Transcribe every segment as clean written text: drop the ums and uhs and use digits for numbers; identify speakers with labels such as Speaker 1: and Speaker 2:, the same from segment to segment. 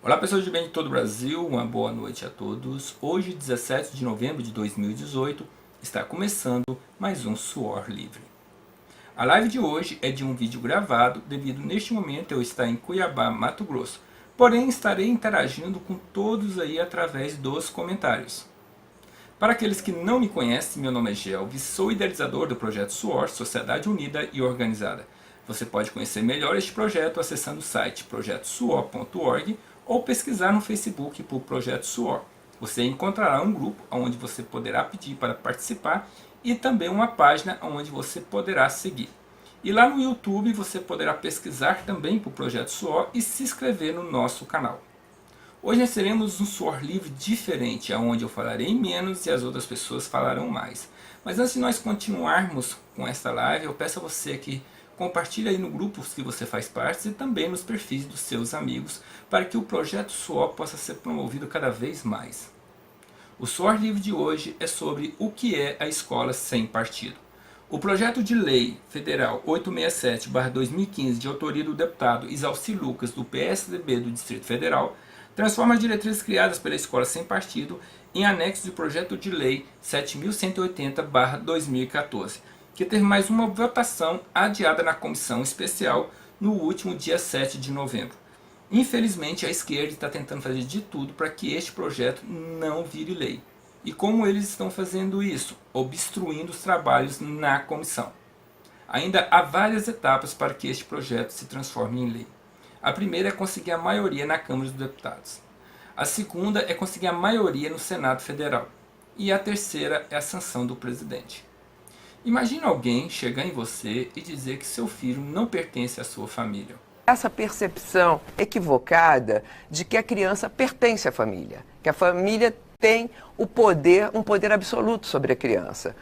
Speaker 1: Olá pessoas de bem de todo o Brasil, uma boa noite a todos. Hoje, 17 de novembro de 2018, está começando mais um Suor Livre. A live de hoje é de um vídeo gravado, devido neste momento eu estar em Cuiabá, Mato Grosso. Porém, estarei interagindo com todos aí através dos comentários. Para aqueles que não me conhecem, meu nome é Gelvis, sou idealizador do projeto Suor, Sociedade Unida e Organizada. Você pode conhecer melhor este projeto acessando o site projetosuor.org ou pesquisar no Facebook por Projeto Suor. Você encontrará um grupo onde você poderá pedir para participar e também uma página onde você poderá seguir. E lá no YouTube você poderá pesquisar também por Projeto Suor e se inscrever no nosso canal. Hoje nós teremos um Suor Livre diferente, onde eu falarei menos e as outras pessoas falarão mais. Mas antes de nós continuarmos com esta live, eu peço a você que compartilhe aí no grupo que você faz parte e também nos perfis dos seus amigos, para que o projeto Suor possa ser promovido cada vez mais. O Suor Livre de hoje é sobre o que é a escola sem partido. O projeto de lei federal 867/2015, de autoria do deputado Isalci Lucas, do PSDB do Distrito Federal, transforma as diretrizes criadas pela escola sem partido em anexo do projeto de lei 7.180/2014, que teve mais uma votação adiada na comissão especial no último dia 7 de novembro. Infelizmente, a esquerda está tentando fazer de tudo para que este projeto não vire lei. E como eles estão fazendo isso? Obstruindo os trabalhos na comissão. Ainda há várias etapas para que este projeto se transforme em lei. A primeira é conseguir a maioria na Câmara dos Deputados. A segunda é conseguir a maioria no Senado Federal. E a terceira é a sanção do presidente. Imagine alguém chegar em você e dizer que seu filho não pertence à sua família.
Speaker 2: Essa percepção equivocada de que a criança pertence à família, que a família tem um poder absoluto sobre a criança.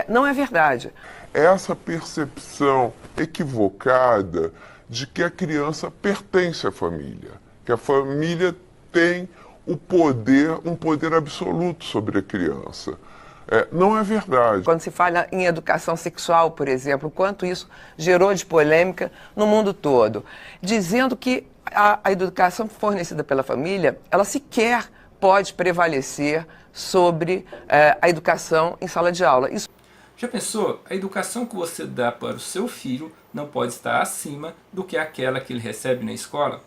Speaker 2: Não é verdade.
Speaker 3: Essa percepção equivocada de que a criança pertence à família, que a família tem um poder absoluto sobre a criança. Não é verdade.
Speaker 2: Quando se fala em educação sexual, por exemplo, quanto isso gerou de polêmica no mundo todo, dizendo que a educação fornecida pela família, ela sequer pode prevalecer sobre a educação em sala de aula. Isso...
Speaker 1: Já pensou? A educação que você dá para o seu filho não pode estar acima do que aquela que ele recebe na escola?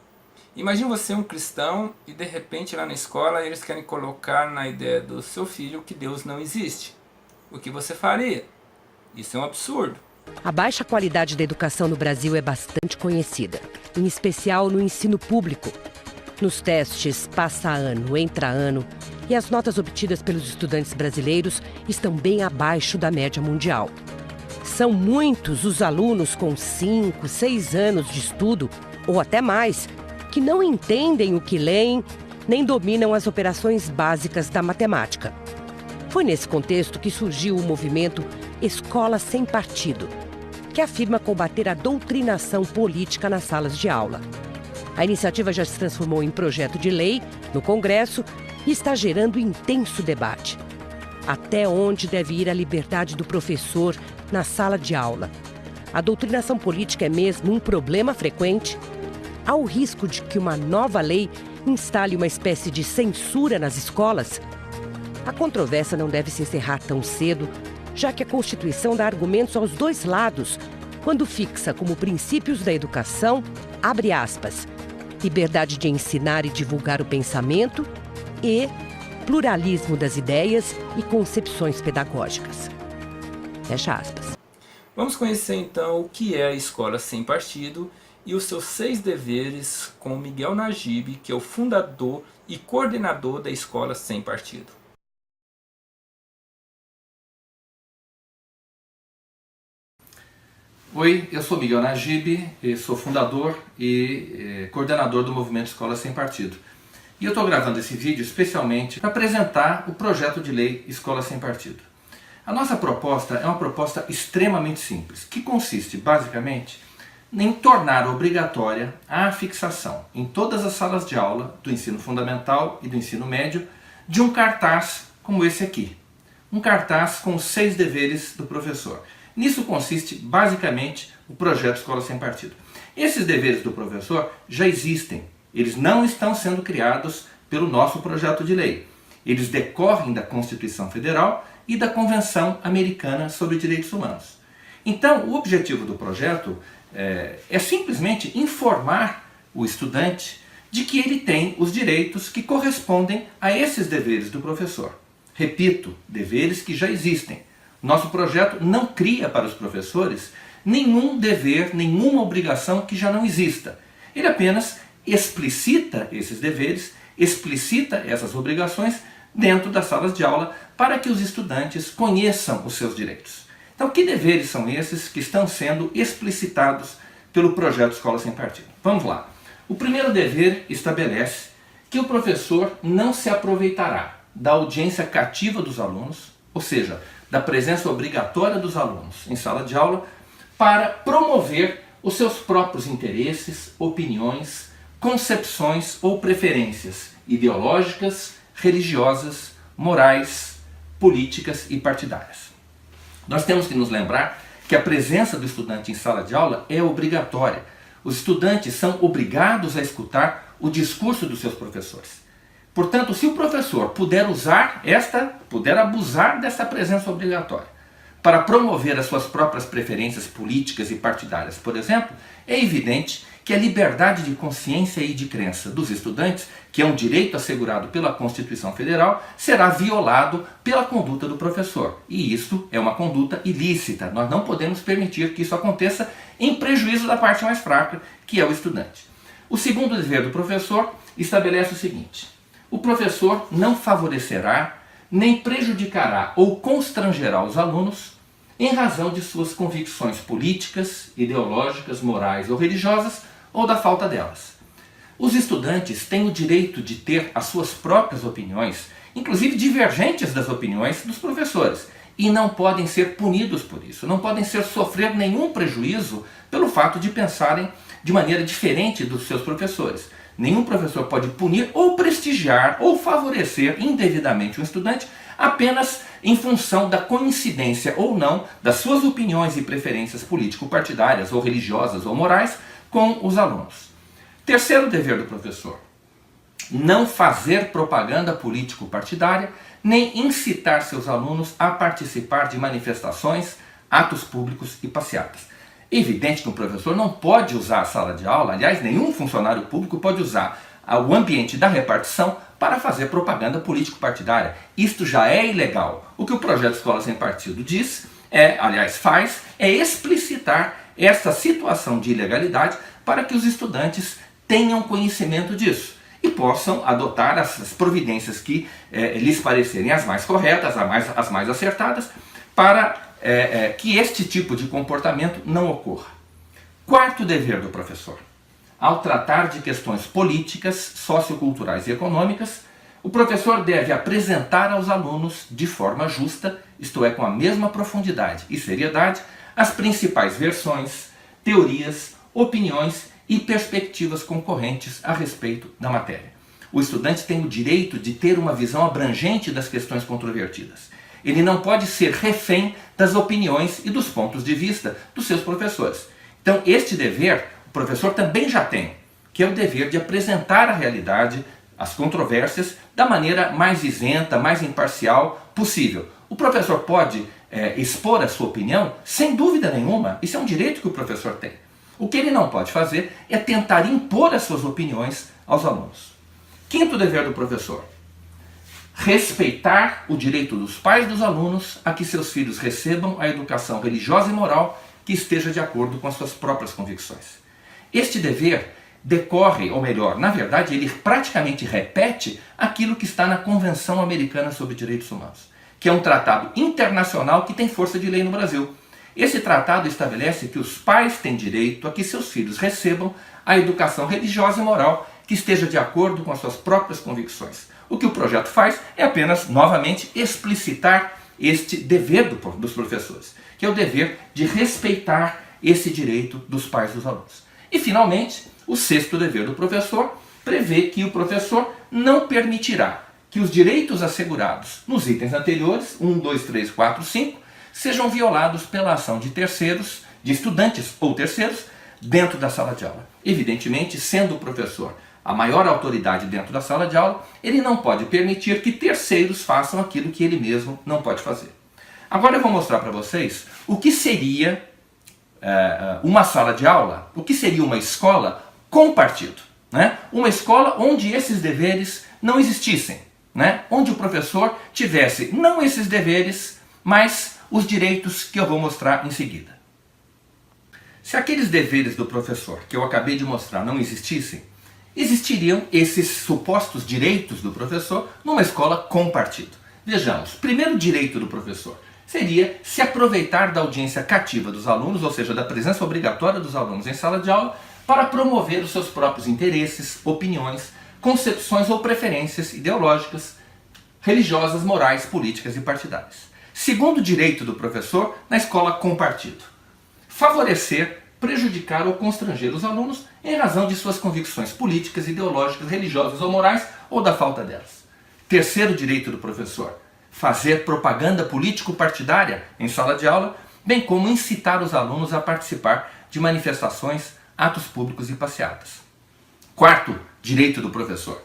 Speaker 1: Imagine você um cristão e de repente lá na escola eles querem colocar na ideia do seu filho que Deus não existe. O que você faria? Isso é um absurdo.
Speaker 4: A baixa qualidade da educação no Brasil é bastante conhecida, em especial no ensino público. Nos testes passa ano, entra ano, e as notas obtidas pelos estudantes brasileiros estão bem abaixo da média mundial. São muitos os alunos com 5, 6 anos de estudo, ou até mais, que não entendem o que leem, nem dominam as operações básicas da matemática. Foi nesse contexto que surgiu o movimento Escola Sem Partido, que afirma combater a doutrinação política nas salas de aula. A iniciativa já se transformou em projeto de lei no Congresso e está gerando intenso debate. Até onde deve ir a liberdade do professor na sala de aula? A doutrinação política é mesmo um problema frequente? Há o risco de que uma nova lei instale uma espécie de censura nas escolas? A controvérsia não deve se encerrar tão cedo, já que a Constituição dá argumentos aos dois lados, quando fixa como princípios da educação, abre aspas, liberdade de ensinar e divulgar o pensamento e pluralismo das ideias e concepções pedagógicas. Fecha aspas.
Speaker 1: Vamos conhecer então o que é a escola sem partido e os seus 6 deveres com Miguel Najib, que é o fundador e coordenador da Escola Sem Partido.
Speaker 5: Oi, eu sou Miguel Najib, sou fundador e coordenador do movimento Escola Sem Partido. E eu estou gravando esse vídeo especialmente para apresentar o projeto de lei Escola Sem Partido. A nossa proposta é uma proposta extremamente simples, que consiste basicamente em tornar obrigatória a fixação em todas as salas de aula do ensino fundamental e do ensino médio de um cartaz como esse aqui. Um cartaz com os 6 deveres do professor. Nisso consiste basicamente o projeto Escola Sem Partido. Esses deveres do professor já existem Eles não estão sendo criados pelo nosso projeto de lei. Eles decorrem da Constituição Federal e da Convenção Americana sobre Direitos Humanos. Então, o objetivo do projeto é simplesmente informar o estudante de que ele tem os direitos que correspondem a esses deveres do professor. Repito, deveres que já existem. Nosso projeto não cria para os professores nenhum dever, nenhuma obrigação que já não exista. Ele apenas explicita esses deveres, explicita essas obrigações dentro das salas de aula para que os estudantes conheçam os seus direitos. Então, que deveres são esses que estão sendo explicitados pelo projeto Escola Sem Partido? Vamos lá. O primeiro dever estabelece que o professor não se aproveitará da audiência cativa dos alunos, ou seja, da presença obrigatória dos alunos em sala de aula, para promover os seus próprios interesses, opiniões, concepções ou preferências ideológicas, religiosas, morais, políticas e partidárias. Nós temos que nos lembrar que a presença do estudante em sala de aula é obrigatória. Os estudantes são obrigados a escutar o discurso dos seus professores. Portanto, se o professor puder abusar dessa presença obrigatória para promover as suas próprias preferências políticas e partidárias, por exemplo, é evidente que a liberdade de consciência e de crença dos estudantes, que é um direito assegurado pela Constituição Federal, será violado pela conduta do professor. E isso é uma conduta ilícita. Nós não podemos permitir que isso aconteça em prejuízo da parte mais fraca, que é o estudante. O segundo dever do professor estabelece o seguinte: o professor não favorecerá, nem prejudicará ou constrangerá os alunos em razão de suas convicções políticas, ideológicas, morais ou religiosas, ou da falta delas. Os estudantes têm o direito de ter as suas próprias opiniões, inclusive divergentes das opiniões dos professores, e não podem ser punidos por isso, não podem sofrer nenhum prejuízo pelo fato de pensarem de maneira diferente dos seus professores. Nenhum professor pode punir ou prestigiar ou favorecer indevidamente um estudante apenas em função da coincidência ou não das suas opiniões e preferências político-partidárias ou religiosas ou morais com os alunos. Terceiro dever do professor: não fazer propaganda político-partidária nem incitar seus alunos a participar de manifestações, atos públicos e passeatas. É evidente que um professor não pode usar a sala de aula, aliás, nenhum funcionário público pode usar o ambiente da repartição para fazer propaganda político-partidária. Isto já é ilegal. O que o projeto Escola Sem Partido diz, faz explicitar essa situação de ilegalidade para que os estudantes tenham conhecimento disso e possam adotar as providências que lhes parecerem as mais corretas, as mais acertadas, para que este tipo de comportamento não ocorra. Quarto dever do professor: ao tratar de questões políticas, socioculturais e econômicas, o professor deve apresentar aos alunos de forma justa, isto é, com a mesma profundidade e seriedade, as principais versões, teorias, opiniões e perspectivas concorrentes a respeito da matéria. O estudante tem o direito de ter uma visão abrangente das questões controvertidas. Ele não pode ser refém das opiniões e dos pontos de vista dos seus professores. Então, este dever o professor também já tem, que é o dever de apresentar a realidade, as controvérsias, da maneira mais isenta, mais imparcial possível. O professor pode expor a sua opinião, sem dúvida nenhuma. Isso é um direito que o professor tem. O que ele não pode fazer é tentar impor as suas opiniões aos alunos. Quinto dever do professor: respeitar o direito dos pais dos alunos a que seus filhos recebam a educação religiosa e moral que esteja de acordo com as suas próprias convicções. Este dever decorre, ou melhor, na verdade, ele praticamente repete aquilo que está na Convenção Americana sobre Direitos Humanos, que é um tratado internacional que tem força de lei no Brasil. Esse tratado estabelece que os pais têm direito a que seus filhos recebam a educação religiosa e moral que esteja de acordo com as suas próprias convicções. O que o projeto faz é apenas, novamente, explicitar este dever dos professores, que é o dever de respeitar esse direito dos pais dos alunos. E, finalmente, o sexto dever do professor prevê que o professor não permitirá que os direitos assegurados nos itens anteriores, 1, 2, 3, 4, 5, sejam violados pela ação de terceiros, de estudantes ou terceiros, dentro da sala de aula. Evidentemente, sendo o professor a maior autoridade dentro da sala de aula, ele não pode permitir que terceiros façam aquilo que ele mesmo não pode fazer. Agora eu vou mostrar para vocês o que seria uma sala de aula, o que seria uma escola com partido, né? Uma escola onde esses deveres não existissem, né? Onde o professor tivesse não esses deveres, mas os direitos que eu vou mostrar em seguida. Se aqueles deveres do professor que eu acabei de mostrar não existissem, existiriam esses supostos direitos do professor numa escola com partido. Vejamos, primeiro direito do professor seria se aproveitar da audiência cativa dos alunos, ou seja, da presença obrigatória dos alunos em sala de aula, para promover os seus próprios interesses, opiniões, concepções ou preferências ideológicas, religiosas, morais, políticas e partidárias. Segundo direito do professor na escola com partido: favorecer, prejudicar ou constranger os alunos em razão de suas convicções políticas, ideológicas, religiosas ou morais, ou da falta delas. Terceiro direito do professor: fazer propaganda político-partidária em sala de aula, bem como incitar os alunos a participar de manifestações, atos públicos e passeatas. Quarto direito do professor: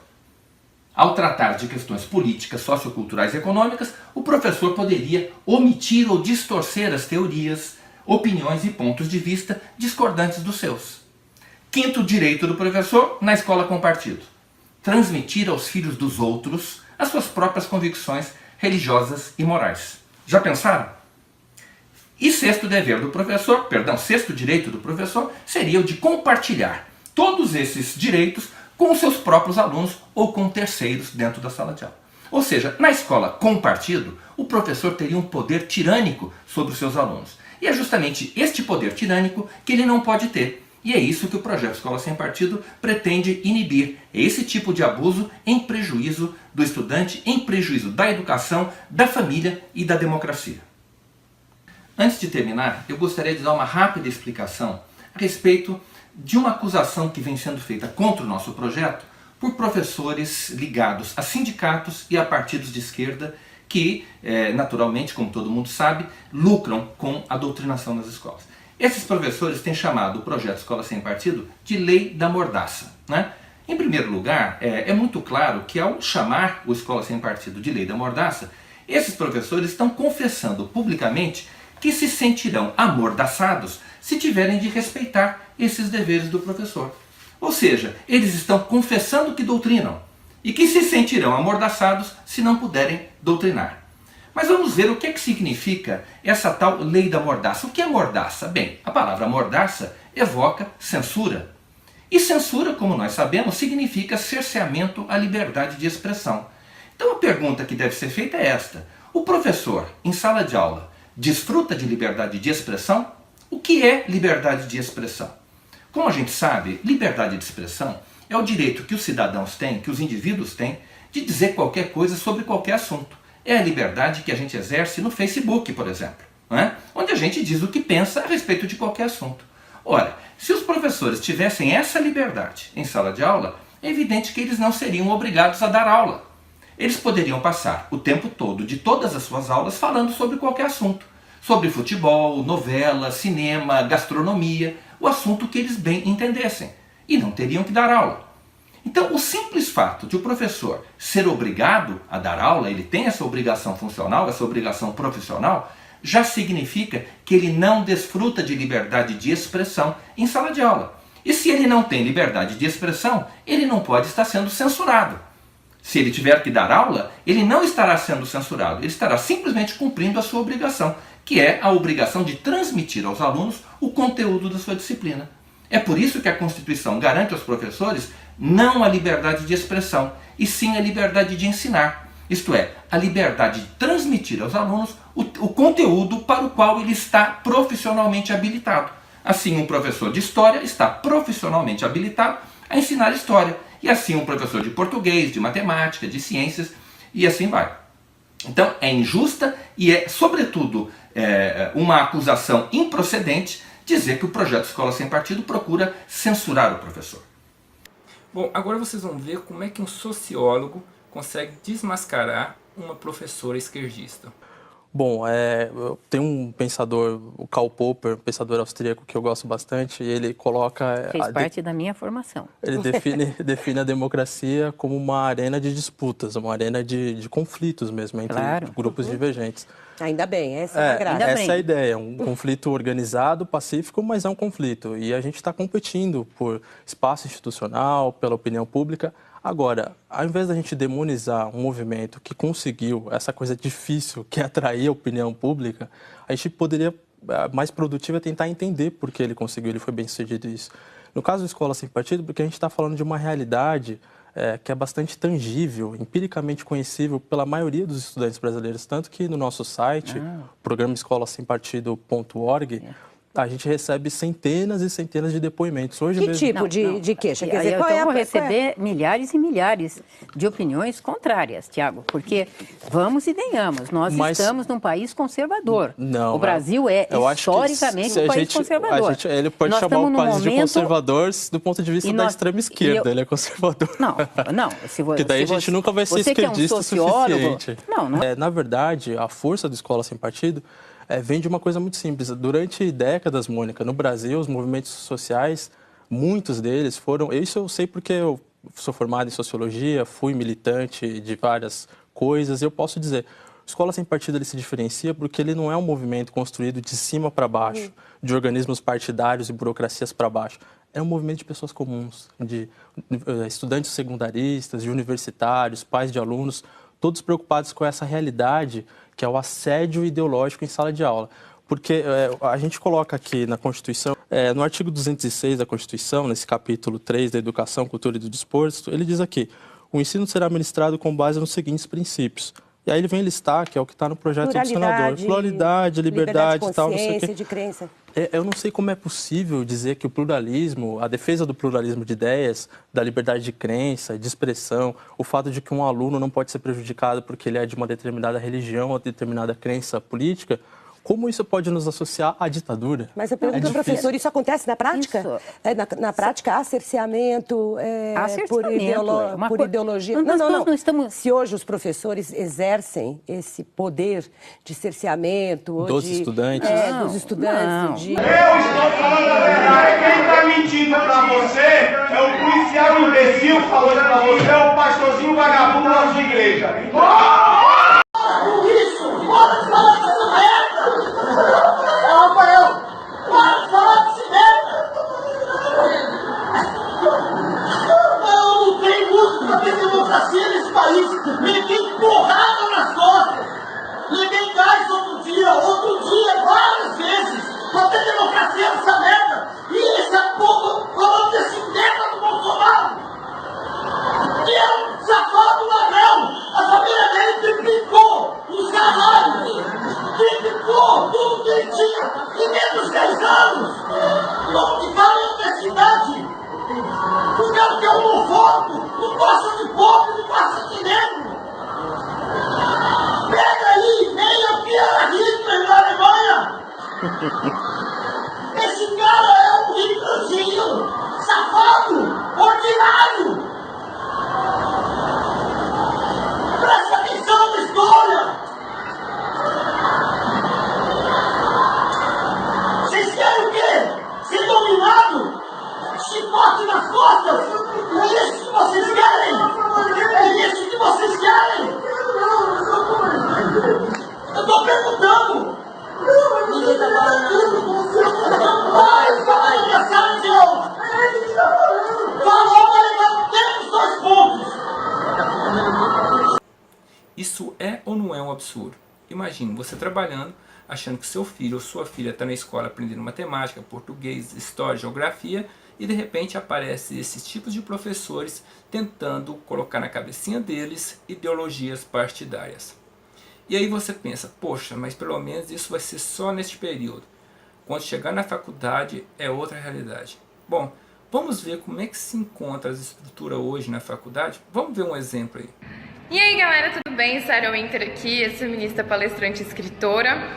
Speaker 5: ao tratar de questões políticas, socioculturais e econômicas, o professor poderia omitir ou distorcer as teorias, opiniões e pontos de vista discordantes dos seus. Quinto direito do professor na escola com partido: transmitir aos filhos dos outros as suas próprias convicções religiosas e morais. Já pensaram? E sexto direito do professor seria o de compartilhar todos esses direitos com os seus próprios alunos ou com terceiros dentro da sala de aula. Ou seja, na escola com partido, o professor teria um poder tirânico sobre os seus alunos. E é justamente este poder tirânico que ele não pode ter. E é isso que o projeto Escola Sem Partido pretende inibir. É esse tipo de abuso em prejuízo do estudante, em prejuízo da educação, da família e da democracia. Antes de terminar, eu gostaria de dar uma rápida explicação a respeito de uma acusação que vem sendo feita contra o nosso projeto por professores ligados a sindicatos e a partidos de esquerda que, naturalmente, como todo mundo sabe, lucram com a doutrinação nas escolas. Esses professores têm chamado o projeto Escola Sem Partido de Lei da Mordaça, né? Em primeiro lugar, é muito claro que ao chamar o Escola Sem Partido de Lei da Mordaça, esses professores estão confessando publicamente que se sentirão amordaçados se tiverem de respeitar esses deveres do professor. Ou seja, eles estão confessando que doutrinam e que se sentirão amordaçados se não puderem doutrinar. Mas vamos ver o que significa essa tal lei da mordaça. O que é mordaça? Bem, a palavra mordaça evoca censura. E censura, como nós sabemos, significa cerceamento à liberdade de expressão. Então a pergunta que deve ser feita é esta: o professor, em sala de aula, desfruta de liberdade de expressão? O que é liberdade de expressão? Como a gente sabe, liberdade de expressão é o direito que os cidadãos têm, que os indivíduos têm, de dizer qualquer coisa sobre qualquer assunto. É a liberdade que a gente exerce no Facebook, por exemplo, né? Onde a gente diz o que pensa a respeito de qualquer assunto. Ora, se os professores tivessem essa liberdade em sala de aula, é evidente que eles não seriam obrigados a dar aula. Eles poderiam passar o tempo todo de todas as suas aulas falando sobre qualquer assunto. Sobre futebol, novela, cinema, gastronomia, o assunto que eles bem entendessem. E não teriam que dar aula. Então, o simples fato de o professor ser obrigado a dar aula, ele tem essa obrigação funcional, essa obrigação profissional, já significa que ele não desfruta de liberdade de expressão em sala de aula. E se ele não tem liberdade de expressão, ele não pode estar sendo censurado. Se ele tiver que dar aula, ele não estará sendo censurado, ele estará simplesmente cumprindo a sua obrigação, que é a obrigação de transmitir aos alunos o conteúdo da sua disciplina. É por isso que a Constituição garante aos professores não a liberdade de expressão, e sim a liberdade de ensinar. Isto é, a liberdade de transmitir aos alunos o conteúdo para o qual ele está profissionalmente habilitado. Assim, um professor de história está profissionalmente habilitado a ensinar história. E assim, um professor de português, de matemática, de ciências, e assim vai. Então, é injusta e é, sobretudo, uma acusação improcedente dizer que o projeto Escola Sem Partido procura censurar o professor.
Speaker 1: Bom, agora vocês vão ver como é que um sociólogo consegue desmascarar uma professora esquerdista.
Speaker 6: Bom, tem um pensador, o Karl Popper, um pensador austríaco que eu gosto bastante, e ele coloca...
Speaker 7: Fez parte da minha formação.
Speaker 6: Ele define a democracia como uma arena de disputas, uma arena de conflitos mesmo, entre grupos divergentes.
Speaker 8: Ainda bem, essa é a graça.
Speaker 6: Essa é a ideia, um conflito organizado, pacífico, mas é um conflito. E a gente está competindo por espaço institucional, pela opinião pública. Agora, ao invés da gente demonizar um movimento que conseguiu essa coisa difícil, que é atrair a opinião pública, a gente poderia, mais produtivo, é tentar entender por que ele conseguiu, ele foi bem sucedido isso. No caso do Escola Sem Partido, porque a gente está falando de uma realidade que é bastante tangível, empiricamente conhecível pela maioria dos estudantes brasileiros, tanto que no nosso site, programa escolasempartido.org, a gente recebe centenas e centenas de depoimentos. Hoje
Speaker 8: que
Speaker 6: mesmo...
Speaker 8: tipo de queixa? Quer dizer,
Speaker 7: então eu vou receber milhares e milhares de opiniões contrárias, Tiago, porque vamos e venhamos, nós estamos num país conservador.
Speaker 6: Não,
Speaker 7: o Brasil é historicamente um país conservador.
Speaker 6: Ele pode chamar o país de conservador do ponto de vista da extrema esquerda, ele é conservador.
Speaker 7: Não.
Speaker 6: Porque daí a gente nunca vai ser esquerdista o suficiente.
Speaker 7: Não.
Speaker 6: Na verdade, a força da Escola Sem Partido vem de uma coisa muito simples. Durante décadas, Mônica, no Brasil, os movimentos sociais, muitos deles foram... Isso eu sei porque eu sou formado em sociologia, fui militante de várias coisas, e eu posso dizer, a Escola Sem Partido ele se diferencia porque ele não é um movimento construído de cima para baixo, de organismos partidários e burocracias para baixo. É um movimento de pessoas comuns, de estudantes secundaristas, de universitários, pais de alunos, todos preocupados com essa realidade que é o assédio ideológico em sala de aula. Porque a gente coloca aqui na Constituição, no artigo 206 da Constituição, nesse capítulo 3 da Educação, Cultura e do Desporto, ele diz aqui, o ensino será ministrado com base nos seguintes princípios. E aí ele vem listar, que é o que está no projeto do senador. Pluralidade, liberdade e tal, não sei o quê.
Speaker 8: De crença.
Speaker 6: Eu não sei como é possível dizer que o pluralismo, a defesa do pluralismo de ideias, da liberdade de crença, de expressão, o fato de que um aluno não pode ser prejudicado porque ele é de uma determinada religião ou determinada crença política, como isso pode nos associar à ditadura?
Speaker 8: Mas eu pergunto ao professor, isso acontece na prática? Na prática, há cerceamento por ideologia? Não. Se hoje os professores exercem esse poder de cerceamento...
Speaker 6: Dos estudantes?
Speaker 8: Dos estudantes.
Speaker 9: Eu estou falando a verdade. Quem está mentindo para você é o policial imbecil que falou isso para você, é o pastorzinho vagabundo da nossa igreja.
Speaker 10: Rafael, para de falar desse merda! Não tem música pra ter democracia nesse país! Levei porrada nas costas! Levei gás outro dia, várias vezes! Pra ter democracia nessa merda! E essa porra falando desse merda do Bolsonaro! Que é um safado ladrão! A família dele triplicou os salários! Triplicou tudo que ele tinha em menos de 10 anos! Como que vai a universidade? O cara que é homofóbico, não gosta de pobre, não gosta de negro! Pega aí, meia Via Hitler na Alemanha! Esse cara é um Hitlerzinho, safado, ordinário! Presta atenção na história! Vocês querem o quê? Ser dominado? Chicote nas costas? É isso que vocês querem? É isso que vocês querem? Eu tô perguntando! Ninguém tá falando. Vai na sala de aula! Falou pra levar até os 2 pontos!
Speaker 1: Isso é ou não é um absurdo? Imagine você trabalhando, achando que seu filho ou sua filha está na escola aprendendo matemática, português, história, geografia, e de repente aparecem esses tipos de professores tentando colocar na cabecinha deles ideologias partidárias. E aí você pensa, poxa, mas pelo menos isso vai ser só neste período. Quando chegar na faculdade é outra realidade. Bom, vamos ver como é que se encontra a estrutura hoje na faculdade? Vamos ver um exemplo aí.
Speaker 11: E aí galera, tudo bem? Sarah Winter aqui, eu sou feminista, palestrante e escritora.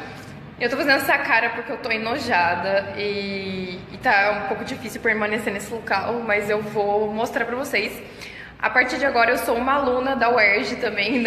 Speaker 11: Eu tô fazendo essa cara porque eu tô enojada e tá um pouco difícil permanecer nesse local, mas eu vou mostrar pra vocês. A partir de agora eu sou uma aluna da UERJ também,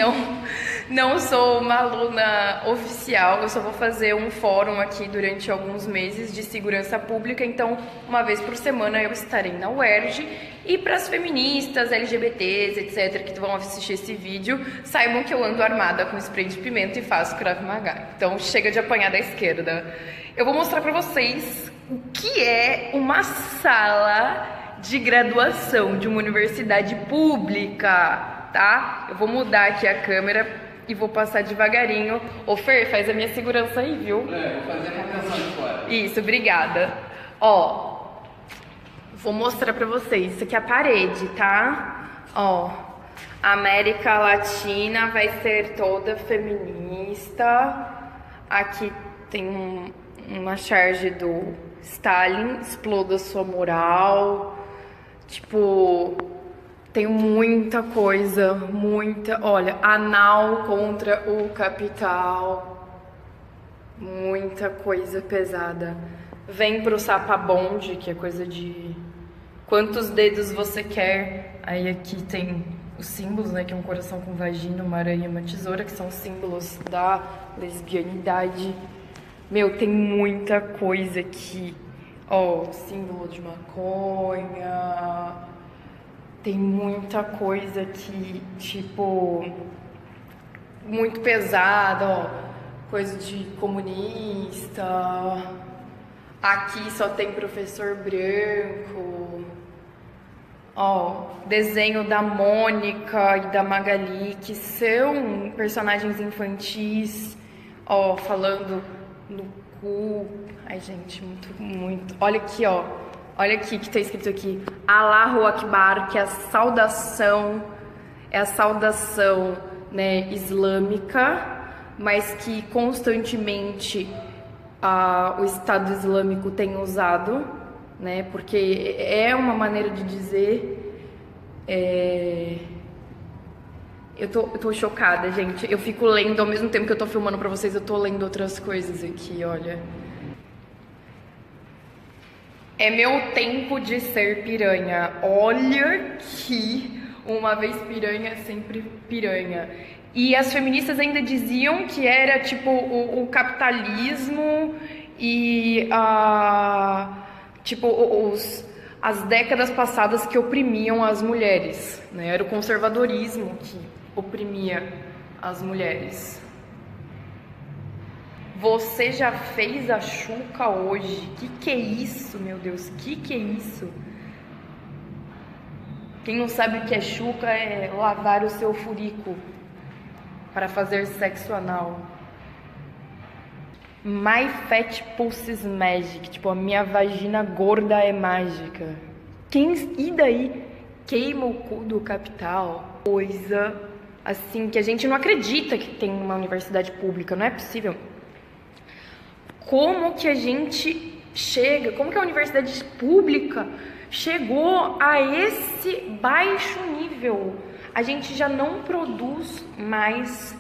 Speaker 11: Não sou uma aluna oficial, eu só vou fazer um fórum aqui durante alguns meses de segurança pública, então uma vez por semana eu estarei na UERJ. E para as feministas, LGBTs, etc, que vão assistir esse vídeo, saibam que eu ando armada com spray de pimenta e faço Krav Maga. Então chega de apanhar da esquerda. Eu vou mostrar para vocês o que é uma sala de graduação de uma universidade pública, tá? Eu vou mudar aqui a câmera e vou passar devagarinho. Ô Fer, faz a minha segurança aí, viu?
Speaker 5: Vou fazer a manutenção de fora.
Speaker 11: Isso, obrigada. Ó, vou mostrar pra vocês. Isso aqui é a parede, tá? Ó, a América Latina vai ser toda feminista. Aqui tem uma charge do Stalin, exploda sua moral. Tipo, tem muita coisa, olha, anal contra o capital, muita coisa pesada. Vem pro sapabonde, que é coisa de quantos dedos você quer. Aí aqui tem os símbolos, né, que é um coração com vagina, uma aranha e uma tesoura, que são símbolos da lesbianidade. Meu, tem muita coisa aqui. Ó, símbolo de maconha. Tem muita coisa aqui, tipo, muito pesada, ó. Coisa de comunista. Aqui só tem professor branco. Ó, desenho da Mônica e da Magali, que são personagens infantis. Ó, falando no cu. Ai, gente, muito. Olha aqui, ó. Olha aqui que tá escrito aqui. Allahu Akbar, que é a saudação, né, islâmica, mas que constantemente o Estado Islâmico tem usado, né, porque é uma maneira de dizer. Eu tô chocada, gente. Eu fico lendo, ao mesmo tempo que eu tô filmando pra vocês, eu tô lendo outras coisas aqui, olha. É meu tempo de ser piranha. Olha que uma vez piranha, sempre piranha. E as feministas ainda diziam que era tipo o capitalismo e tipo as décadas passadas que oprimiam as mulheres, né? Era o conservadorismo que oprimia as mulheres. Você já fez a chuca hoje? Que é isso, meu Deus? Que é isso? Quem não sabe o que é chuca é lavar o seu furico para fazer sexo anal. My fat pussy is magic. Tipo, a minha vagina gorda é mágica. E daí? Queima o cu do capital. Coisa assim que a gente não acredita que tem uma universidade pública. Não é possível. Como que a gente chega, como que a universidade pública chegou a esse baixo nível? A gente já não produz mais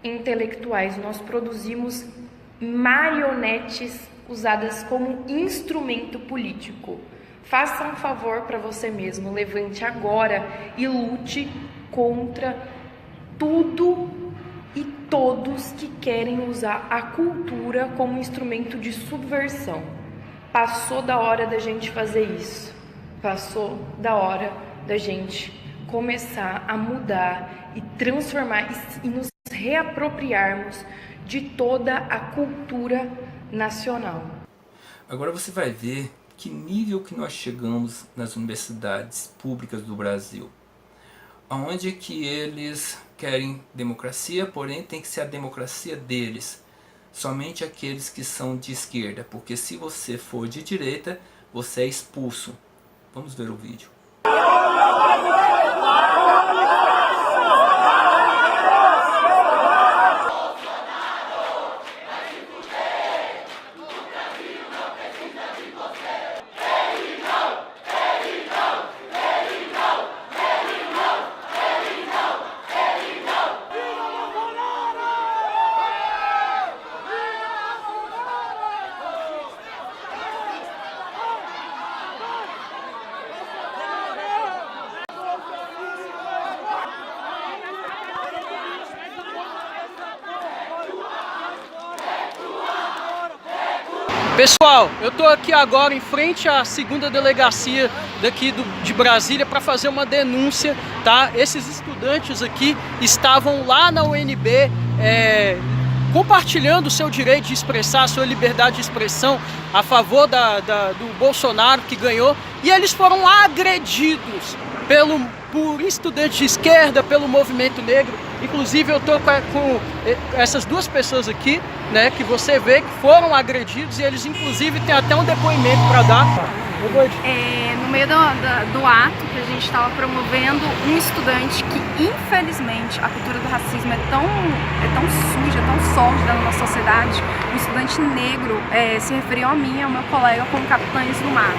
Speaker 11: intelectuais, nós produzimos marionetes usadas como instrumento político. Faça um favor para você mesmo, levante agora e lute contra tudo e todos que querem usar a cultura como instrumento de subversão. Passou da hora da gente fazer isso. Passou da hora da gente começar a mudar e transformar e nos reapropriarmos de toda a cultura nacional.
Speaker 1: Agora você vai ver que nível que nós chegamos nas universidades públicas do Brasil. Onde que eles querem democracia, porém tem que ser a democracia deles. Somente aqueles que são de esquerda, porque se você for de direita, você é expulso. Vamos ver o vídeo.
Speaker 12: Pessoal, eu estou aqui agora em frente à 2ª delegacia daqui de Brasília para fazer uma denúncia, tá? Esses estudantes aqui estavam lá na UNB compartilhando o seu direito de expressar, a sua liberdade de expressão a favor do Bolsonaro que ganhou, e eles foram agredidos por estudantes de esquerda, pelo movimento negro. Inclusive eu estou com essas duas pessoas aqui, né, que você vê que foram agredidos, e eles inclusive têm até um depoimento para dar.
Speaker 13: No meio do ato que a gente estava promovendo, um estudante que infelizmente a cultura do racismo é tão suja, tão sórdida na nossa sociedade, um estudante negro se referiu a mim e ao meu colega como capitães do mato,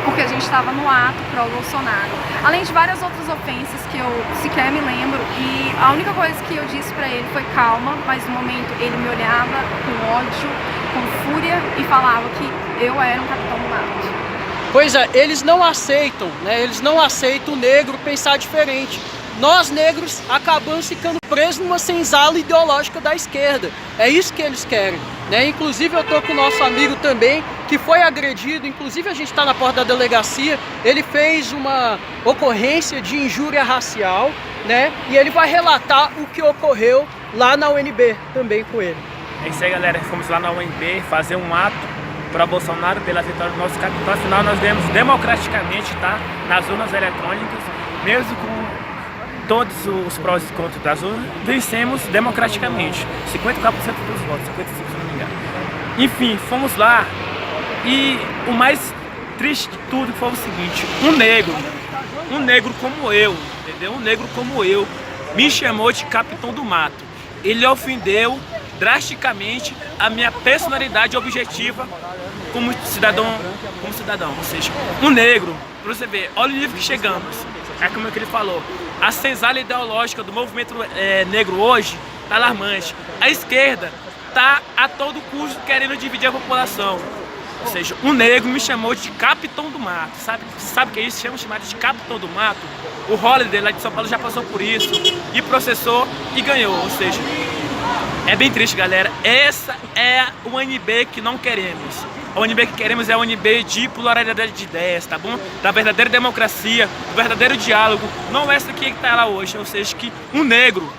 Speaker 13: porque a gente estava no ato pró-Bolsonaro. Além de várias outras ofensas que eu sequer me lembro, e a única coisa que eu disse para ele foi calma, mas no momento ele me olhava com ódio, com fúria e falava que eu era um capitão do mato.
Speaker 12: Pois é, eles não aceitam, né? Eles não aceitam o negro pensar diferente. Nós negros acabamos ficando presos numa senzala ideológica da esquerda. É isso que eles querem, né? Inclusive eu tô com o nosso amigo também, que foi agredido, inclusive a gente está na porta da delegacia, ele fez uma ocorrência de injúria racial, né? E ele vai relatar o que ocorreu lá na UNB também com ele.
Speaker 14: É isso aí, galera, fomos lá na UNB fazer um ato para Bolsonaro pela vitória do nosso capitão. Afinal, nós ganhamos democraticamente, tá? Nas urnas eletrônicas, mesmo com todos os prós e contras das urnas, vencemos democraticamente. 54% dos votos, 55% se não me engano. Enfim, fomos lá e o mais triste de tudo foi o seguinte: um negro como eu, entendeu? Um negro como eu me chamou de capitão do mato. Ele ofendeu drasticamente a minha personalidade objetiva como cidadão, ou seja, um negro, pra você ver, olha o nível que chegamos, é como ele falou, a senzala ideológica do movimento negro hoje tá alarmante, a esquerda tá a todo custo querendo dividir a população, ou seja, um negro me chamou de capitão do mato, sabe o que é isso? Chamado de capitão do mato. O Holliday lá de São Paulo já passou por isso, e processou e ganhou, ou seja, é bem triste, galera. Essa é a UNB que não queremos. A UNB que queremos é a UNB de pluralidade de ideias, tá bom? Da verdadeira democracia, do verdadeiro diálogo. Não essa aqui que tá lá hoje, ou seja, que um negro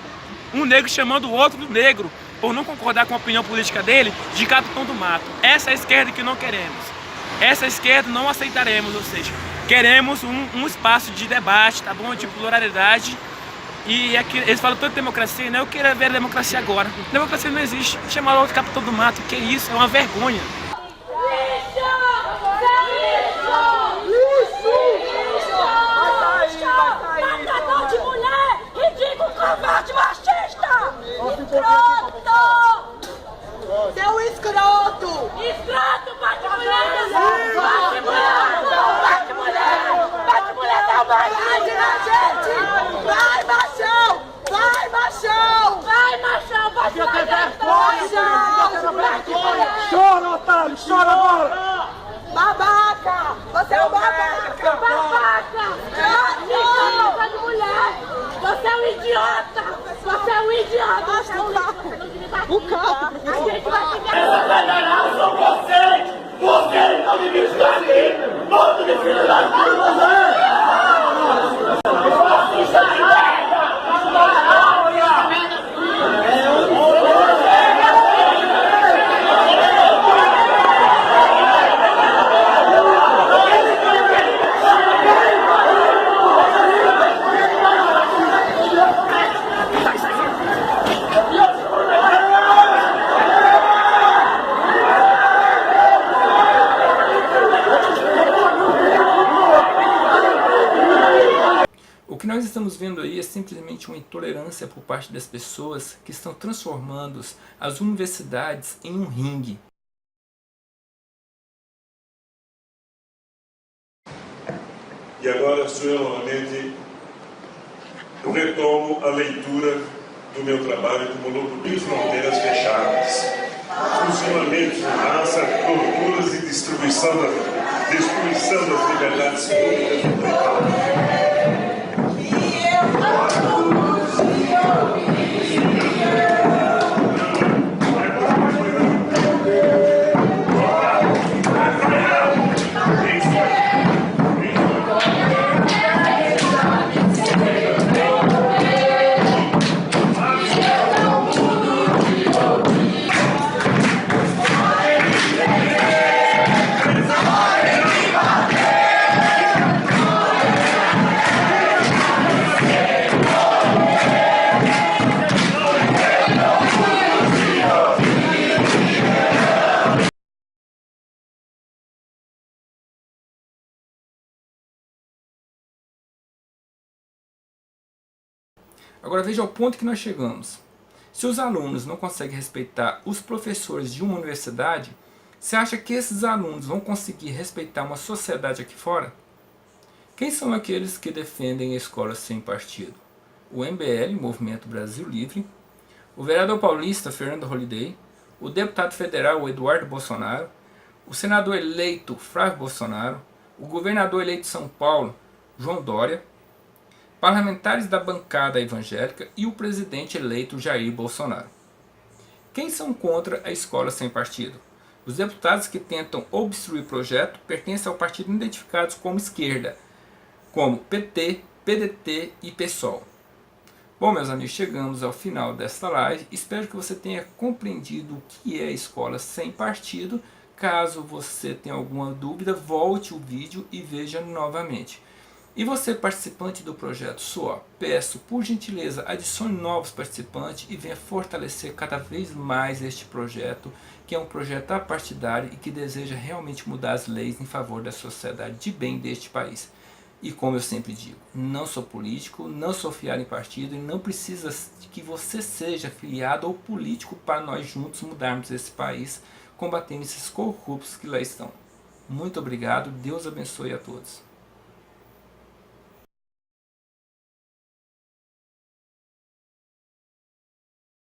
Speaker 14: chamando o outro negro, por não concordar com a opinião política dele, de capitão do mato. Essa é a esquerda que não queremos. Essa esquerda não aceitaremos, ou seja, queremos um espaço de debate, tá bom? De pluralidade. E aqui, eles falam tanto de democracia, né? Eu queria ver a democracia agora. Democracia não existe. Chamar o outro capitão do mato, que isso? É uma vergonha.
Speaker 10: Matador de mulher! Ridículo, covarde, machista! Escroto! Seu escroto! Escroto, bate mulher! Bate mulher! Bate mulher! Bate mulher, dá maldade na gente! Vai, machão! Vai, machão! Vai, machão! Bate mulher! Machão! Chora, otário! Chora agora! Babaca! Você é um babaca! Babaca! Bate mulher! Você é um idiota! Você é um idiota! O carro! A gente vai ficar... Essa federal são vocês! Vocês não me viram aqui! Bando de filho da puta!
Speaker 1: O que nós estamos vendo aí é simplesmente uma intolerância por parte das pessoas que estão transformando as universidades em um ringue.
Speaker 15: E agora, Senhor, novamente, eu retomo a leitura do meu trabalho como louco de fronteiras fechadas, funcionamentos de raça, torturas e destruição das liberdades públicas.
Speaker 1: Agora veja o ponto que nós chegamos. Se os alunos não conseguem respeitar os professores de uma universidade, você acha que esses alunos vão conseguir respeitar uma sociedade aqui fora? Quem são aqueles que defendem a escola sem partido? O MBL, Movimento Brasil Livre, o vereador paulista Fernando Holliday, o deputado federal Eduardo Bolsonaro, o senador eleito Flávio Bolsonaro, o governador eleito de São Paulo, João Dória, parlamentares da bancada evangélica e o presidente eleito Jair Bolsonaro. Quem são contra a escola sem partido? Os deputados que tentam obstruir o projeto pertencem ao partido identificados como esquerda, como PT, PDT e PSOL. Bom, meus amigos, chegamos ao final desta live. Espero que você tenha compreendido o que é a escola sem partido. Caso você tenha alguma dúvida, volte o vídeo e veja novamente. E você, participante do projeto SUOR, peço por gentileza, adicione novos participantes e venha fortalecer cada vez mais este projeto, que é um projeto apartidário e que deseja realmente mudar as leis em favor da sociedade de bem deste país. E como eu sempre digo, não sou político, não sou filiado em partido e não precisa que você seja filiado ou político para nós juntos mudarmos esse país, combatendo esses corruptos que lá estão. Muito obrigado, Deus abençoe a todos.